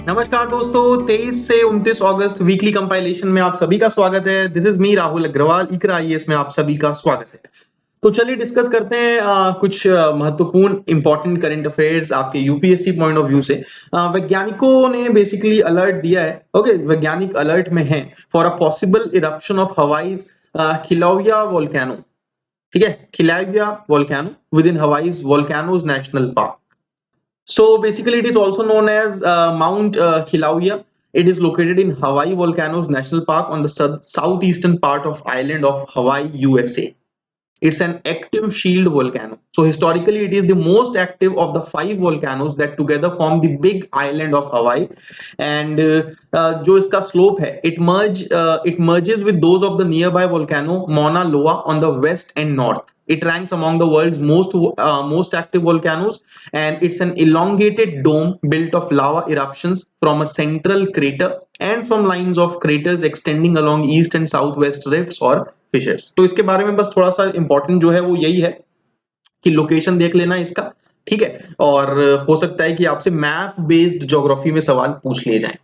नमस्कार दोस्तों, 23 से 29 अगस्त वीकली कंपाइलेशन में आप सभी का स्वागत है। This is me Rahul Agarwal, Iqra IAS में आप सभी का स्वागत है। तो चलिए डिस्कस करते हैं कुछ महत्वपूर्ण इंपॉर्टेंट करंट अफेयर्स आपके यूपीएससी पॉइंट ऑफ व्यू से। वैज्ञानिकों ने बेसिकली अलर्ट दिया है। ओके, वैज्ञानिक अलर्ट में है for a possible eruption of Hawaii's Kilauea volcano. ठीक है, Kilauea volcano within Hawaii's Volcanoes National Park. So basically, it is also known as Mount Kilauea. It is located in Hawaii Volcanoes National Park on the southeastern part of island of Hawaii, USA. It's an active shield volcano. So historically, it is the most active of the 5 volcanoes that together form the big island of Hawaii. And जो इसका slope है, it merges with those of the nearby volcano Mauna Loa on the west and north. It ranks among the world's most active volcanoes, and it's an elongated dome built of lava eruptions from a central crater and from lines of craters extending along east and southwest rifts or fissures. तो इसके बारे में बस थोड़ा सा important जो है वो यही है कि लोकेशन देख लेना इसका, ठीक है। और हो सकता है कि आपसे मैप बेस्ड ज्योग्राफी में सवाल पूछ लिए जाएं,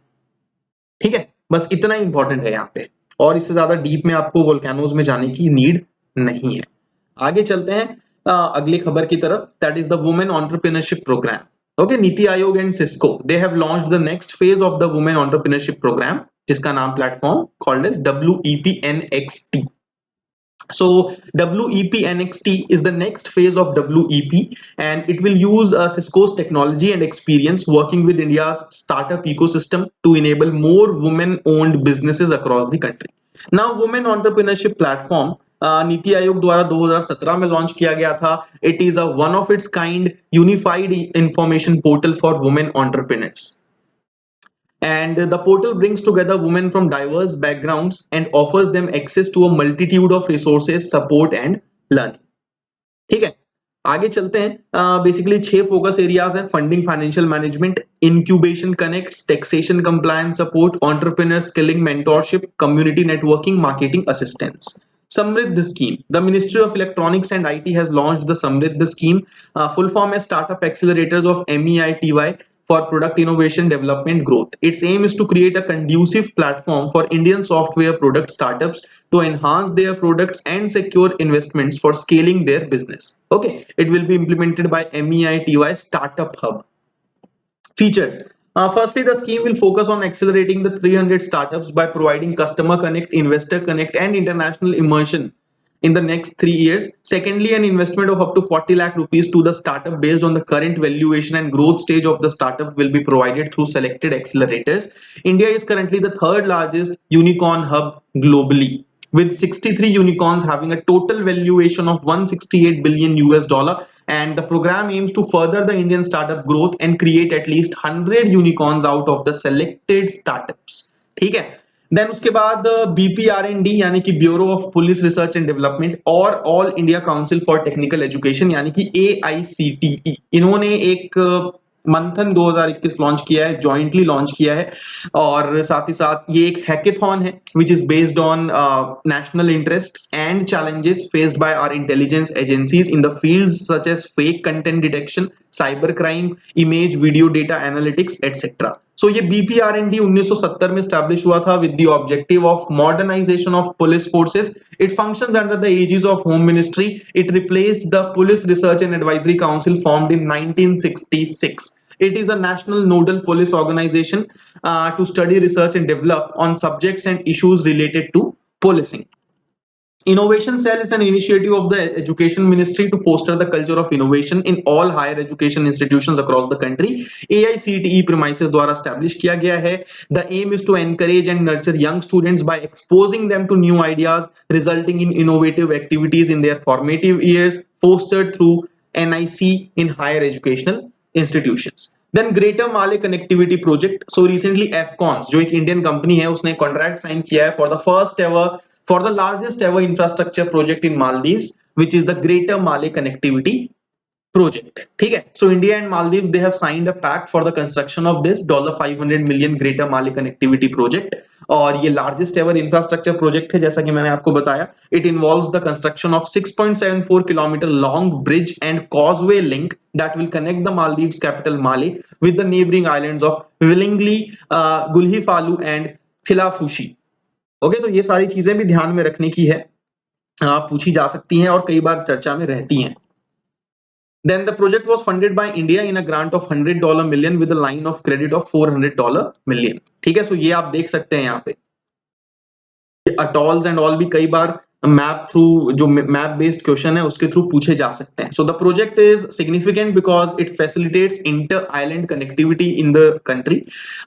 ठीक है। बस इतना ही इंपॉर्टेंट है यहाँ पे, और इससे ज्यादा डीप में आपको वोल्केनोज में जाने की नीड नहीं है। आगे चलते हैं अगली खबर की तरफ, that is the women entrepreneurship programme. Okay, NITI Aayog and Cisco they have launched the next phase of the women entrepreneurship programme, जिसका नाम platform called as WEPNXT. So WEPNXT is the next phase of WEP, and it will use Cisco's technology and experience working with India's startup ecosystem to enable more women-owned businesses across the country. Now, Women Entrepreneurship Platform NITI Aayog द्वारा 2017 में launch किया गया था। It is a one of its kind unified information portal for women entrepreneurs. And the portal brings together women from diverse backgrounds and offers them access to a multitude of resources, support and learning. ठीक है, आगे चलते हैं। Basically 6 focus areas हैं: funding, financial management, incubation connects, taxation compliance support, entrepreneur skilling, mentorship, community networking, marketing assistance. Samriddh scheme. The Ministry of Electronics and IT has launched the Samriddh scheme. Full form is Startup Accelerators of MEITY for Product Innovation Development Growth. Its aim is to create a conducive platform for Indian software product startups to enhance their products and secure investments for scaling their business. Okay, it will be implemented by MEITY Startup Hub. Features. Firstly, the scheme will focus on accelerating the 300 startups by providing customer connect, investor connect, and international immersion in the next 3 years. Secondly, an investment of up to 40 lakh rupees to the startup based on the current valuation and growth stage of the startup will be provided through selected accelerators. India is currently the third largest unicorn hub globally, with 63 unicorns having a total valuation of 168 billion US dollar, and the program aims to further the Indian startup growth and create at least 100 unicorns out of the selected startups. ठीक है, then उसके बाद BPRND यानी कि bureau of police research and development और all India council for technical education यानी कि AICTE, इन्होंने एक मंथन 2021 लॉन्च किया है, जॉइंटली लॉन्च किया है। और साथ ही साथ ये एक हैकेथॉन है which is based on national interests and challenges faced by our intelligence agencies in the fields such as fake content detection, cyber crime, image video data analytics etcetera. So ये BPRND 1970 में establish हुआ था with the objective of modernisation of police forces. It functions under the aegis of home ministry. It replaced the police research and advisory council formed in 1966. It is a national nodal police organization to study, research and develop on subjects and issues related to policing. Innovation Cell is an initiative of the Education Ministry to foster the culture of innovation in all higher education institutions across the country. AICTE premises द्वारा establish किया गया है. The aim is to encourage and nurture young students by exposing them to new ideas, resulting in innovative activities in their formative years, fostered through NIC in higher educational institutions. Then Greater Male Connectivity Project. So recently Afcons, जो एक Indian company है, उसने contract sign किया है for the largest ever infrastructure project in Maldives, which is the Greater Male Connectivity project. ठीक है, so India and Maldives they have signed a pact for the construction of this $500 million Greater Mali Connectivity Project. और ये largest ever infrastructure project है, जैसा कि मैंने आपको बताया. It involves the construction of 6.74 kilometre long bridge and causeway link that will connect the Maldives capital Male with the neighbouring islands of Villingili, Gulhifalhu and Thilafushi. Okay, तो ये सारी चीजें भी ध्यान में रखने की है, पूछी जा सकती हैं और कई बार चर्चा में रहती हैं. Then the project was funded by India in a grant of $100 million with a line of credit of $400 million. ठीक है, सो ये आप देख सकते हैं यहाँ पे अटॉल्स एंड ऑल भी कई बार मैप थ्रू, जो मैप बेस्ड क्वेश्चन है उसके थ्रू पूछे जा सकते हैं. So the project is significant because it facilitates inter island connectivity in the country.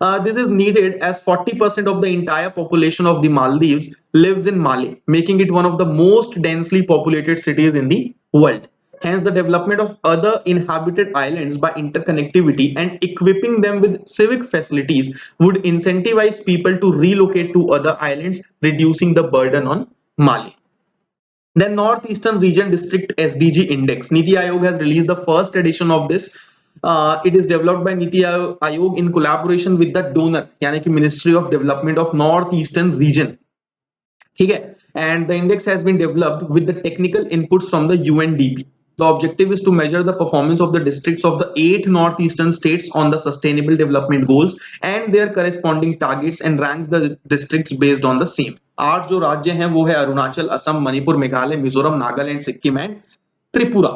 This is needed as 40% of the entire population of the Maldives lives in Male, making it one of the most densely populated cities in the world. Hence, the development of other inhabited islands by interconnectivity and equipping them with civic facilities would incentivize people to relocate to other islands, reducing the burden on Mali. Then Northeastern Region District SDG Index. Niti Aayog has released the first edition of this. It is developed by Niti Aayog in collaboration with the donor, यानी कि Ministry of Development of Northeastern Region. ठीक है, and the index has been developed with the technical inputs from the UNDP. The objective is to measure the performance of the districts of the 8 northeastern states on the sustainable development goals and their corresponding targets and ranks the districts based on the same. 8 जो राज्य हैं वो है Arunachal, Assam, Manipur, Meghalaya, Mizoram, Nagaland, Sikkim and Tripura.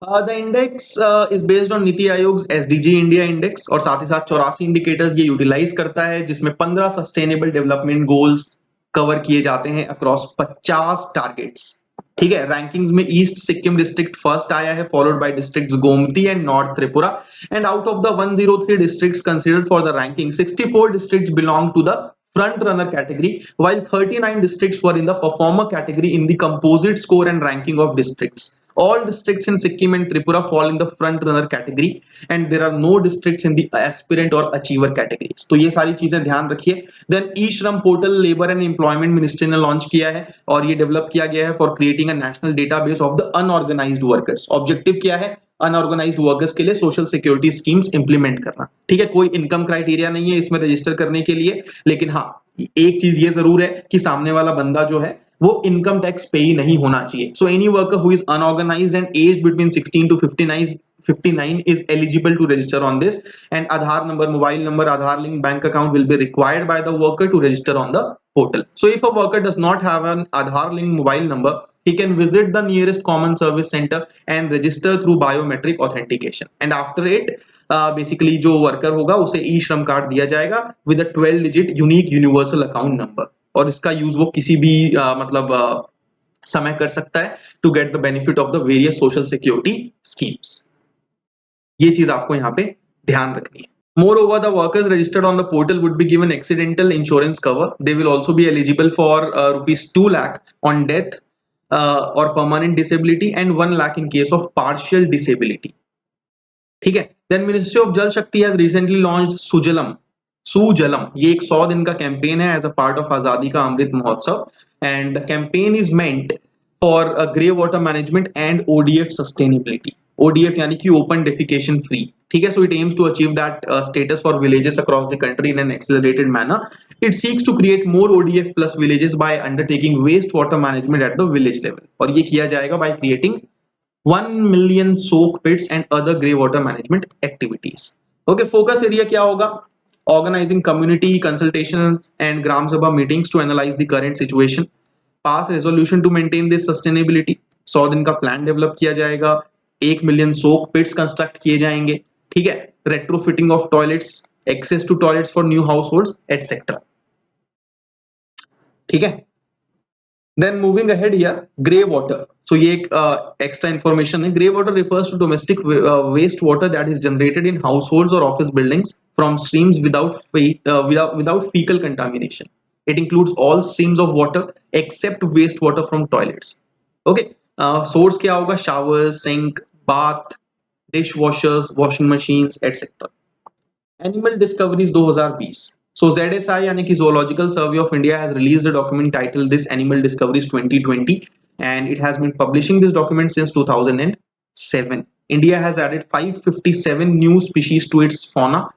The index is based on नीति आयोग's SDG India Index और साथ ही साथ 84 indicators ये यूटिलाइज करता है, जिसमें 15 सस्टेनेबल डेवलपमेंट गोल्स कवर किए जाते हैं अक्रॉस 50 टारगेट्स. ठीक है, रैंकिंग्स में ईस्ट सिक्किम डिस्ट्रिक्ट फर्स्ट आया है, followed by districts Gomati and North Tripura. And out of the 103 districts considered for the ranking, 64 districts belong to the front runner category, while 39 districts were in the performer category in the composite score and ranking of districts. All districts in Sikkim and Tripura fall in the front runner category and there are no districts in the aspirant or achiever categories. तो ये सारी चीजें ध्यान रखिए. Then e-श्रम portal labour and employment ministry ने launch किया है और ये डेवलप किया गया है for creating a national database of the unorganised workers. Objective क्या है? अनऑर्गेनाइज्ड वर्कर्स के लिए सोशल सिक्योरिटी स्कीम्स इंप्लीमेंट करना. ठीक है, कोई इनकम क्राइटेरिया नहीं है इसमें रजिस्टर करने के लिए, लेकिन हाँ एक चीज ये जरूर है कि सामने वाला बंदा जो है वो इनकम टैक्स पे ही नहीं होना चाहिए. So any worker who is unorganised and age between 16 to 59 is eligible to register on this, and Aadhaar number, mobile number, Aadhaar link bank account will be required by the worker to register on the portal. So if a worker does not have an Aadhaar link mobile number, he can visit the nearest common service center and register through biometric authentication, and after it basically जो worker होगा उसे ई श्रम card दिया जाएगा with a 12 digit unique universal account number, और इसका use वो किसी भी समय कर सकता है to get the benefit of the various social security schemes. ये चीज आपको यहाँ पे ध्यान रखनी है. Moreover, the workers registered on the portal would be given accidental insurance cover. They will also be eligible for rupees 2 lakh on death or permanent disability and 1 lakh in case of partial disability. ठीक है. Then Ministry of Jal Shakti has recently launched Sujalam. ये एक 100 दिन का campaign है as a part of आजादी Ka Amrit Mahotsav, and the campaign is meant for grey water management and ODF sustainability. ODF यानी कि ओपन डेफिकेशन फ्री. ठीक है, so it aims to achieve that status for villages across the country in an accelerated manner. It seeks to create more ODF plus villages by undertaking waste water management at the village level, और ये किया जाएगा by creating 1 million soak pits and other grey water management activities. Okay, focus area क्या होगा? Organizing community consultations and Gram Sabha meetings to analyze the current situation. Pass resolution to maintain this sustainability. 100 दिन का plan develop किया जाएगा. 1 million soak pits construct किए जाएंगे. ठीक है, retrofitting of toilets, access to toilets for new households, etc. ठीक है. Then moving ahead here, grey water. So ये एक extra information है. Grey water refers to domestic waste water that is generated in households or office buildings from streams without fecal contamination. It includes all streams of water except wastewater from toilets. Okay, source क्या होगा? Showers, sink, bath, dishwashers, washing machines, etc. Animal discoveries 2020. So ZSI यानी कि Zoological Survey of India has released a document titled This Animal Discoveries 2020, and it has been publishing this document since 2007. India has added 557 new species to its fauna.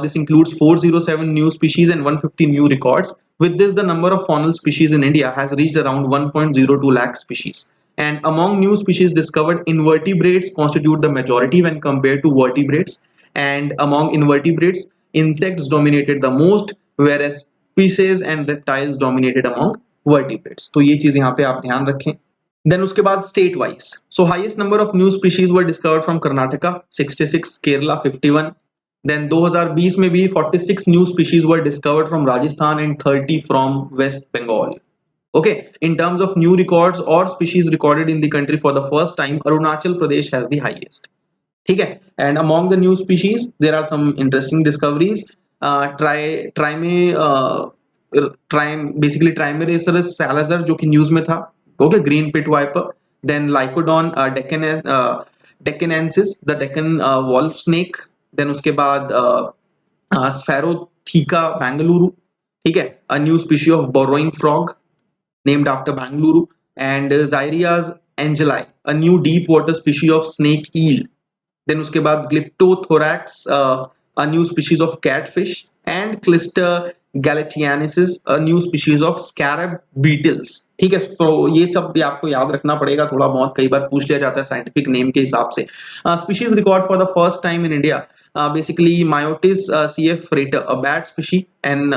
This includes 407 new species and 150 new records. With this, the number of faunal species in India has reached around 1.02 lakh species. And among new species discovered, invertebrates constitute the majority when compared to vertebrates. And among invertebrates, insects dominated the most, whereas species and reptiles dominated among vertebrates. तो ये चीज यहाँ पे आप ध्यान रखें. Then उसके बाद state wise. So highest number of new species were discovered from Karnataka 66, Kerala 51. Then 2020 में भी 46 new species were discovered from Rajasthan and 30 from West Bengal. Okay, in terms of new records or species recorded in the country for the first time, Arunachal Pradesh has the highest. ठीक है. And among the new species, there are some interesting discoveries. Basically Trimeresurus salazar जो कि news में था. Okay, green pit viper. Then Lycodon deccanensis, the Deccan wolf snake. Then उसके बाद Sphaerotheca bangalore. ठीक है. A new species of burrowing frog named after Bangalore. And Xyrias angeli, a new deep water species of snake eel. Then उसके बाद Glyptothorax, a new species of catfish. And Clister galatianensis, a new species of scarab beetles. ठीक है. So ये सब भी आपको याद रखना पड़ेगा थोड़ा बहुत, कई बार पूछ लिया जाता है साइंटिफिक नेम के हिसाब से. Species record for the first time in India. Basically Myotis cf frater, a bat species, and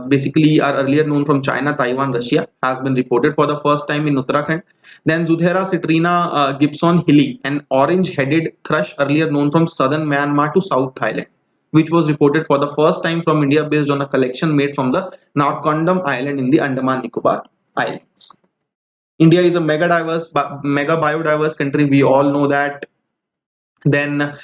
basically are earlier known from China, Taiwan, Russia, has been reported for the first time in Uttarakhand. Then Zuthera citrina gibson hilly, an orange-headed thrush earlier known from southern Myanmar to South Thailand, which was reported for the first time from India based on a collection made from the Narcondam Island in the Andaman Nicobar Islands. India is a mega biodiverse country. We all know that. Then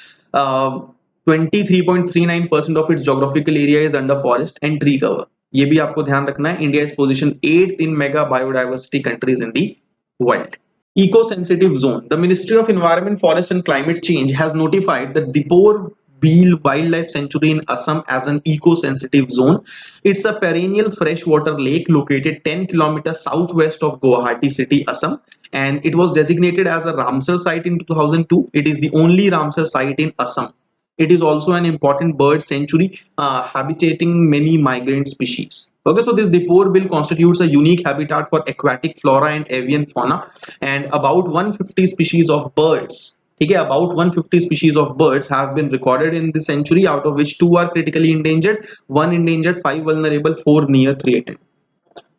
23.39% of its geographical area is under forest and tree cover. ये भी आपको ध्यान रखना है. India is positioned 8th in mega biodiversity countries in the world. Eco-sensitive zone. The Ministry of Environment, Forest and Climate Change has notified the Dipor Beel Wildlife Sanctuary in Assam as an eco-sensitive zone. It's a perennial freshwater lake located 10 kilometers southwest of Guwahati city, Assam, and it was designated as a Ramsar site in 2002. It is the only Ramsar site in Assam. It is also an important bird sanctuary, habitating many migrant species. Okay, so this Dipor Bill constitutes a unique habitat for aquatic flora and avian fauna, and about 150 species of birds. Okay, about 150 species of birds have been recorded in the sanctuary, out of which 2 are critically endangered, 1 endangered, 5 vulnerable, 4 near threatened.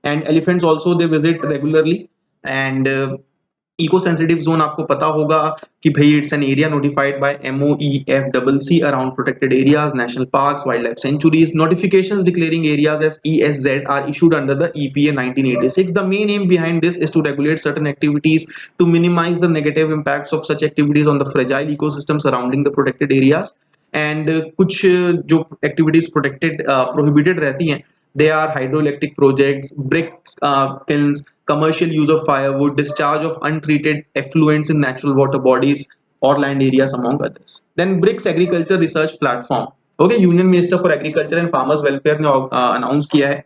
And elephants also they visit regularly. And eco sensitive zone आपको पता होगा कि भाई it's an area notified by MOEFCC around protected areas, national parks, wild life sanctuaries. Notifications declaring areas as ESZ are issued under the EPA 1986. The main aim behind this is to regulate certain activities to minimize the negative impacts of such activities on the fragile ecosystem surrounding the protected areas. And कुछ जो activities protected prohibited रहती हैं, they are hydroelectric projects, brick kilns, commercial use of firewood, discharge of untreated effluents in natural water bodies or land areas, among others. Then BRICS Agriculture Research Platform. Okay, Union Minister for Agriculture and Farmers Welfare ने announce किया है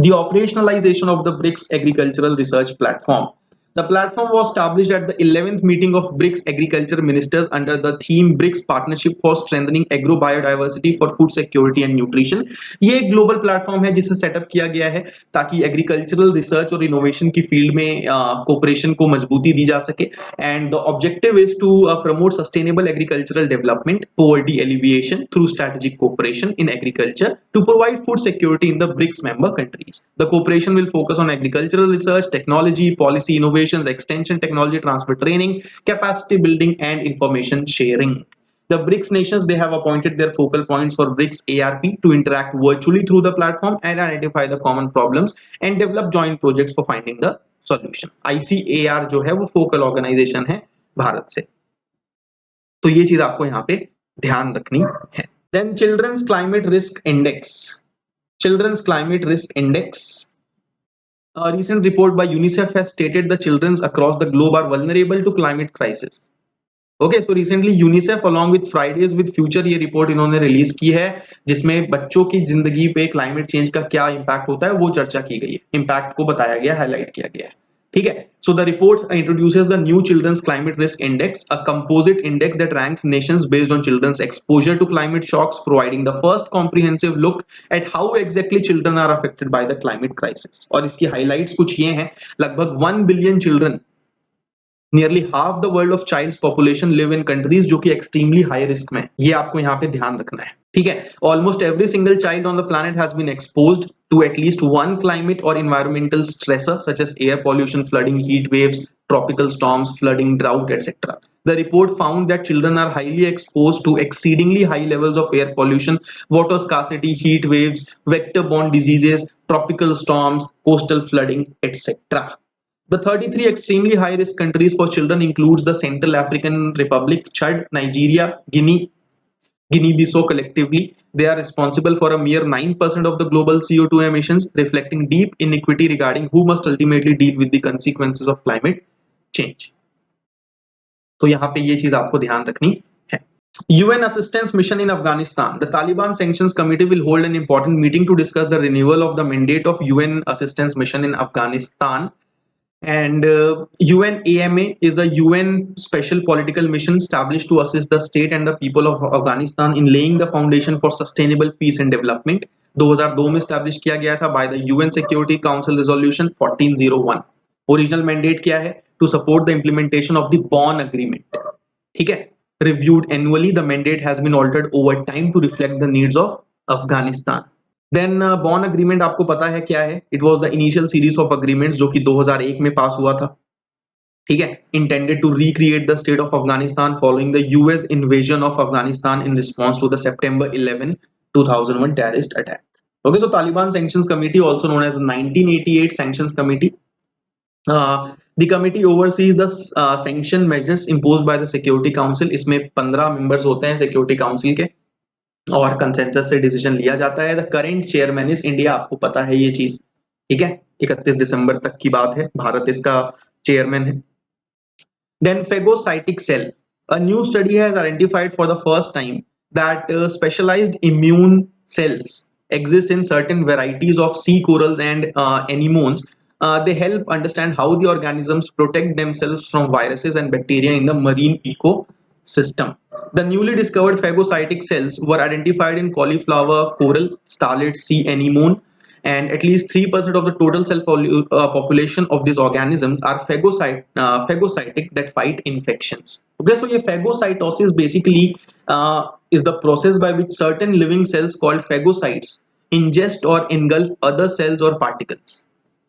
the operationalization of the BRICS Agricultural Research Platform. The platform was established at the 11th meeting of BRICS Agriculture Ministers under the theme BRICS Partnership for Strengthening Agro-Biodiversity for Food Security and Nutrition. ये एक global platform है जिसे setup किया गया है ताकि agricultural research और innovation की फील्ड में कोऑपरेशन को मजबूती दी जा सके. And the objective is to promote sustainable agricultural development, poverty alleviation through strategic cooperation in agriculture to provide food security in the BRICS member countries. The cooperation will focus on agricultural research, technology, policy innovation, extension, technology transfer training, capacity building and information sharing. The BRICS nations, they have appointed their focal points for BRICS ARP to interact virtually through the platform and identify the common problems and develop joint projects for finding the solution. ICAR जो है वो focal organisation है भारत से. तो ये चीज आपको यहाँ पे ध्यान रखनी है. Then Children's Climate Risk Index. Children's Climate Risk Index. A recent report by UNICEF has stated the children across the globe are vulnerable to climate crisis. Okay, so recently UNICEF along with Fridays with Future ये report इन्होंने release की है जिसमें बच्चों की जिंदगी पे climate change का क्या इम्पैक्ट होता है वो चर्चा की गई है. इम्पैक्ट को बताया गया, हाईलाइट किया गया है. ठीक है. So the report introduces the new Children's Climate Risk Index, a composite index that ranks nations based on children's exposure to climate shocks, providing the first comprehensive look at how exactly children are affected by the climate crisis. और इसकी highlights कुछ ये हैं. लगभग 1 billion children, nearly half the world of child's population live in countries जो कि extremely high risk में. ये आपको यहाँ पे ध्यान रखना है. ठीक है. Almost every single child on the planet has been exposed to at least one climate or environmental stressor such as air pollution, flooding, heat waves, tropical storms, flooding, drought, etc. The report found that children are highly exposed to exceedingly high levels of air pollution, water scarcity, heat waves, vector-borne diseases, tropical storms, coastal flooding, etc. The 33 extremely high-risk countries for children includes the Central African Republic, Chad, Nigeria, Guinea-Bissau collectively. They are responsible for a mere 9% of the global CO2 emissions, reflecting deep inequity regarding who must ultimately deal with the consequences of climate change. तो यहाँ पे ये चीज आपको ध्यान रखनी है. UN Assistance Mission in Afghanistan. The Taliban Sanctions Committee will hold an important meeting to discuss the renewal of the mandate of UN Assistance Mission in Afghanistan. And UNAMA is a UN special political mission established to assist the state and the people of Afghanistan in laying the foundation for sustainable peace and development. 2002 में established किया गया था by the UN Security Council Resolution 1401. Original mandate क्या है? To support the implementation of the Bonn Agreement. ठीक है? Reviewed annually, the mandate has been altered over time to reflect the needs of Afghanistan. Then Bonn agreement आपको पता है क्या है. It was the initial series of agreements जो कि 2001 में पास हुआ था. ठीक है. Intended to recreate the state of Afghanistan following the US invasion of Afghanistan in response to the September 11, 2001 terrorist attack. Okay, so Taliban sanctions committee also known as 1988 sanctions committee. The committee oversees the sanction measures imposed by the Security Council. इसमें 15 members होते हैं security council के और consensus से decision लिया जाता है. The current chairman is India. आपको पता है ये चीज. ठीक है. 31 दिसंबर तक की बात है. भारत इसका चेयरमैन है. Then phagocytic cell. A new study has identified for the first time that specialized immune cells exist in certain varieties of sea corals and anemones. They help understand how the organisms protect themselves from viruses and bacteria in the marine ecosystem. The newly discovered phagocytic cells were identified in cauliflower, coral, starlet sea anemone, and at least 3% of the total cell population of these organisms are phagocytic that fight infections. Okay, so ये phagocytosis basically is the process by which certain living cells called phagocytes ingest or engulf other cells or particles.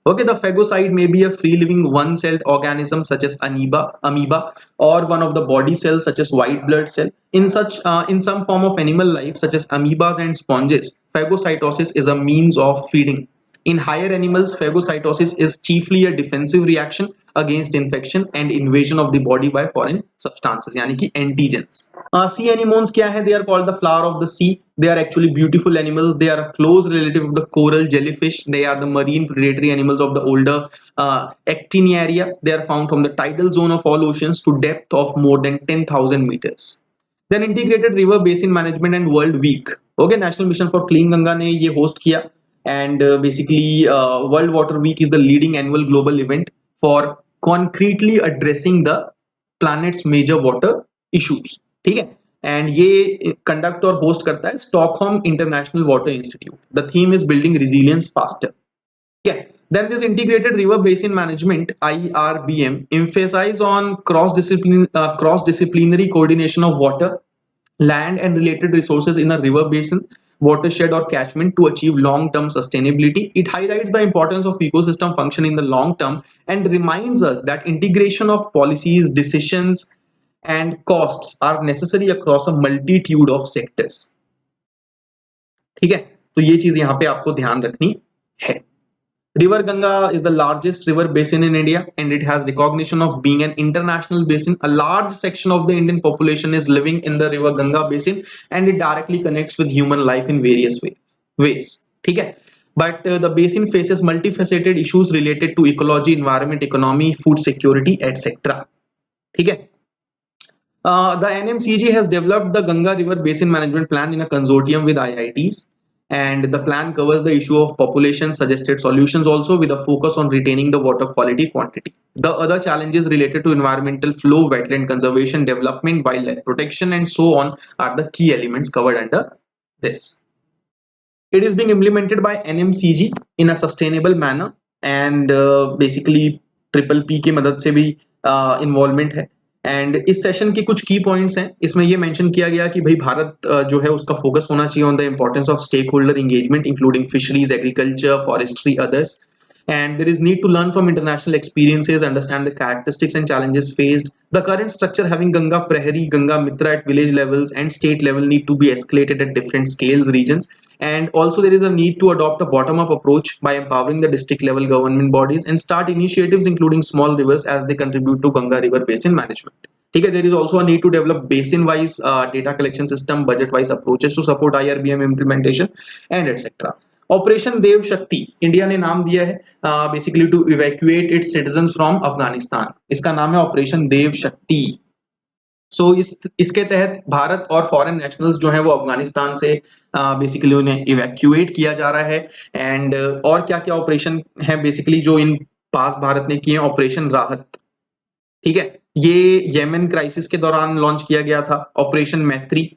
Okay, the phagocyte may be a free-living one-celled organism such as amoeba, or one of the body cells such as white blood cell. In some form of animal life such as amoebas and sponges, phagocytosis is a means of feeding. In higher animals, phagocytosis is chiefly a defensive reaction against infection and invasion of the body by foreign substances, यानी कि antigens. Sea anemones क्या है? They are called the flower of the sea. They are actually beautiful animals. They are a close relative of the coral jellyfish. They are the marine predatory animals of the older Actiniaria. They are found from the tidal zone of all oceans to depth of more than 10,000 meters. Then Integrated River Basin Management and World Week. Okay, National Mission for Clean Ganga ने ये host किया. And basically World Water Week is the leading annual global event for concretely addressing the planet's major water issues. ठीक है. And ये conduct और host करता है Stockholm International Water Institute. The theme is building resilience faster. Yeah. Then this Integrated River Basin Management (IRBM) emphasize on cross-disciplinary coordination of water, land and related resources in a river basin, watershed or catchment to achieve long-term sustainability. It highlights the importance of ecosystem function in the long term and reminds us that integration of policies, decisions and costs are necessary across a multitude of sectors. ठीक है. तो ये चीज यहाँ पे आपको ध्यान रखनी है. River Ganga is the largest river basin in India and it has recognition of being an international basin. A large section of the Indian population is living in the River Ganga basin and it directly connects with human life in various ways. ठीक है. But the basin faces multifaceted issues related to ecology, environment, economy, food security, etc. ठीक है. The NMCG has developed the Ganga River Basin Management Plan in a consortium with IITs. and the plan covers the issue of population suggested solutions also, with a focus on retaining the water quality quantity. The other challenges related to environmental flow, wetland conservation, development, wildlife protection, and so on are the key elements covered under this. It is being implemented by NMCG in a sustainable manner, and basically triple P की मदद से भी involvement है। And इस session के कुछ की points हैं, इसमें ये मेंशन किया गया कि भाई भारत जो है उसका फोकस होना चाहिए on the importance of stake holder engagement including fisheries, agriculture, forestry, others, and there is need to learn from international experiences, understand the characteristics and challenges faced. The current structure having Ganga Prahari, Ganga Mitra at village levels and state level need to be escalated at different scales, regions, and also there is a need to adopt a bottom up approach by empowering the district level government bodies and start initiatives including small rivers as they contribute to Ganga river basin management. Okay, there is also a need to develop basin wise data collection system, budget wise approaches to support IRBM implementation, and etc. Operation Dev Shakti India ने नाम दिया है basically to evacuate its citizens from Afghanistan. इसका नाम है operation Dev शक्ति। सो इसके तहत भारत और फॉरेन नेशनल्स जो हैं वो अफगानिस्तान से बेसिकली उन्हें इवैक्यूएट किया जा रहा है। एंड और क्या क्या ऑपरेशन है बेसिकली जो इन पास भारत ने किए, ऑपरेशन राहत, ठीक है, ये येमेन क्राइसिस के दौरान लॉन्च किया गया था। ऑपरेशन मैत्री,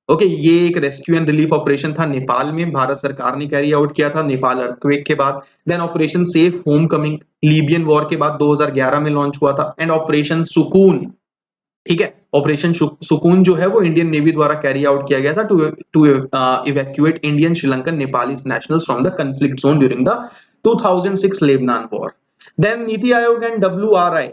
ओके, ये एक रेस्क्यू एंड रिलीफ ऑपरेशन था नेपाल में, भारत सरकार ने कैरी आउट किया था नेपाल अर्थक्वेक के बाद। Then operation safe homecoming Libyan war के बाद 2011 में लॉन्च हुआ था। एंड ऑपरेशन सुकून, ठीक है, ऑपरेशन सुकून जो है वो इंडियन नेवी द्वारा कैरी आउट किया गया था to evacuate Indian, Sri Lankan, Nepali nationals from the conflict zone during the 2006 Lebanon war. Then NITI Aayog and WRI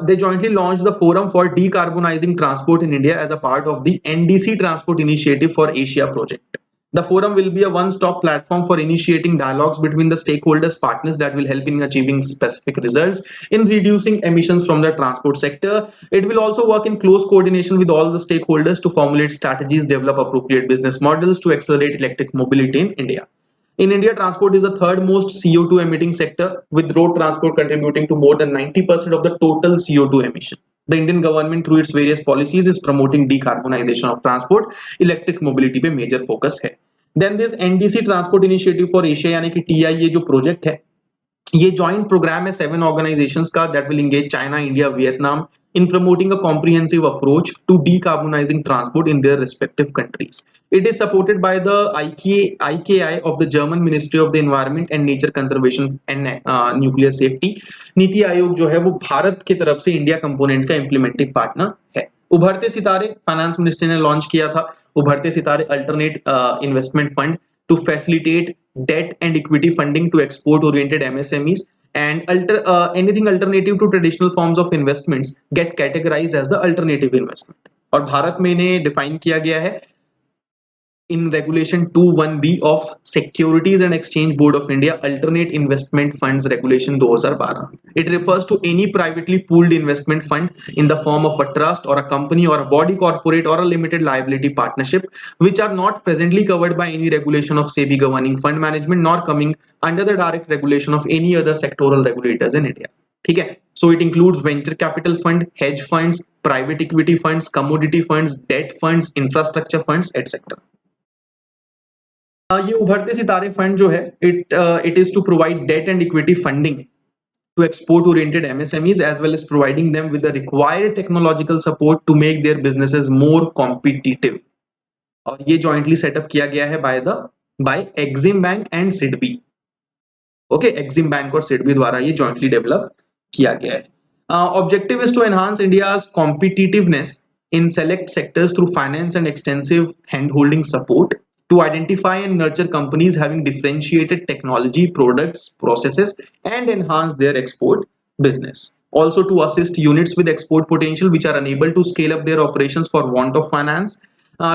they jointly launched the Forum for Decarbonizing Transport in India as a part of the NDC Transport Initiative for Asia project. The forum will be a one-stop platform for initiating dialogues between the stakeholders, partners that will help in achieving specific results in reducing emissions from the transport sector. It will also work in close coordination with all the stakeholders to formulate strategies, develop appropriate business models to accelerate electric mobility in India. In India, transport is the third most CO2 emitting sector, with road transport contributing to more than 90% of the total CO2 emission. The Indian government, through its various policies, is promoting decarbonization of transport. Electric mobility पे major focus है. Then this NDC Transport Initiative for Asia यानी कि TI ये जो project है, ये joint program है 7 organizations का that will engage China, India, Vietnam in promoting a comprehensive approach to decarbonizing transport in their respective countries. It is supported by the IKI of the German Ministry of the Environment and Nature Conservation and Nuclear Safety. NITI Aayog जो है वो भारत की तरफ से India component का implementing partner है। उभरते सितारे फाइनेंस मिनिस्ट्री ने लॉन्च किया था, Ubharte Sitare alternate investment fund to facilitate debt and equity funding to export oriented MSMEs, and anything alternative to traditional forms of investments get categorized as the alternative investment. और भारत में इन्हें define किया गया है in regulation 21B of Securities and Exchange Board of India alternate investment funds regulation 2012. It refers to any privately pooled investment fund in the form of a trust or a company or a body corporate or a limited liability partnership which are not presently covered by any regulation of SEBI governing fund management nor coming under the direct regulation of any other sectoral regulators in India. ठीक है, so it includes venture capital fund, hedge funds, private equity funds, commodity funds, debt funds, infrastructure funds, etc. ये उभरते सितारे fund जो है it is to provide debt and equity funding to export oriented MSMEs as well as providing them with the required technological support to make their businesses more competitive. और ये jointly setup किया गया है by Exim Bank and SIDBI. Okay, Exim Bank और SIDBI द्वारा ये jointly develop किया गया है. Objective is to enhance India's competitiveness in select sectors through finance and extensive hand-holding support, to identify and nurture companies having differentiated technology, products, processes, and enhance their export business. Also to assist units with export potential which are unable to scale up their operations for want of finance,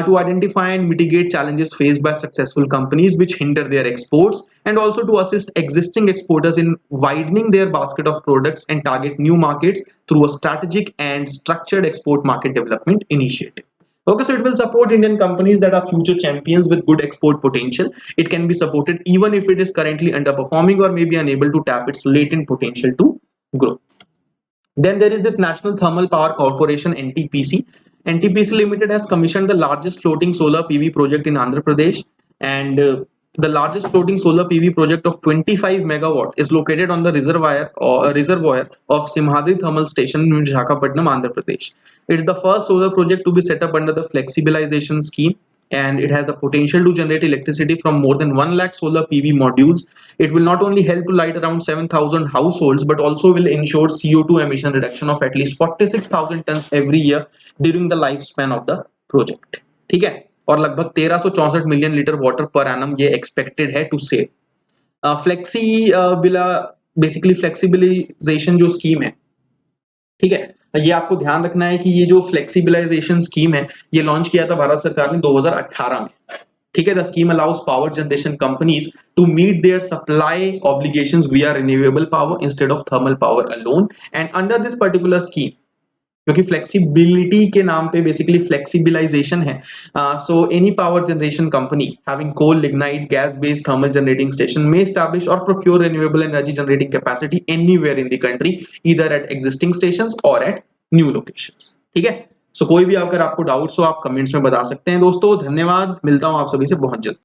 to identify and mitigate challenges faced by successful companies which hinder their exports, and also to assist existing exporters in widening their basket of products and target new markets through a strategic and structured export market development initiative. Okay, so it will support Indian companies that are future champions with good export potential. It can be supported even if it is currently underperforming or maybe unable to tap its latent potential to grow. Then there is this National Thermal Power Corporation, NTPC. NTPC Limited has commissioned the largest floating solar PV project in Andhra Pradesh, and the largest floating solar PV project of 25 megawatt is located on the reservoir of Simhadri Thermal Station in Visakhapatnam, Andhra Pradesh. It's the first solar project to be set up under the flexibilization scheme, and it has the potential to generate electricity from more than 1 lakh solar PV modules. It will not only help to light around 7,000 households, but also will ensure CO2 emission reduction of at least 46,000 tons every year during the lifespan of the project. ठीक है, और लगभग 1364 million litre water per annum ये expected है to save. Flexi बिला basically फ्लेक्सिबिलाइजेशन जो scheme है, ठीक है, ये आपको ध्यान रखना है कि ये जो फ्लेक्सिबिलाइजेशन स्कीम है ये लॉन्च किया था भारत सरकार ने 2018 में। ठीक है, the scheme allows power generation companies to meet their supply obligations via renewable power instead of thermal power alone, and under this particular scheme, क्योंकि फ्लेक्सिबिलिटी के नाम पे बेसिकली फ्लेक्सिबिलाइजेशन है, so any power generation company having coal, lignite, gas based thermal generating station में establish और procure renewable energy generating capacity anywhere in the country, either at existing stations और at new locations. ठीक है, सो कोई भी अगर आपको डाउट्स हो आप कमेंट्स में बता सकते हैं दोस्तों। धन्यवाद, मिलता हूं आप सभी से बहुत जल्द।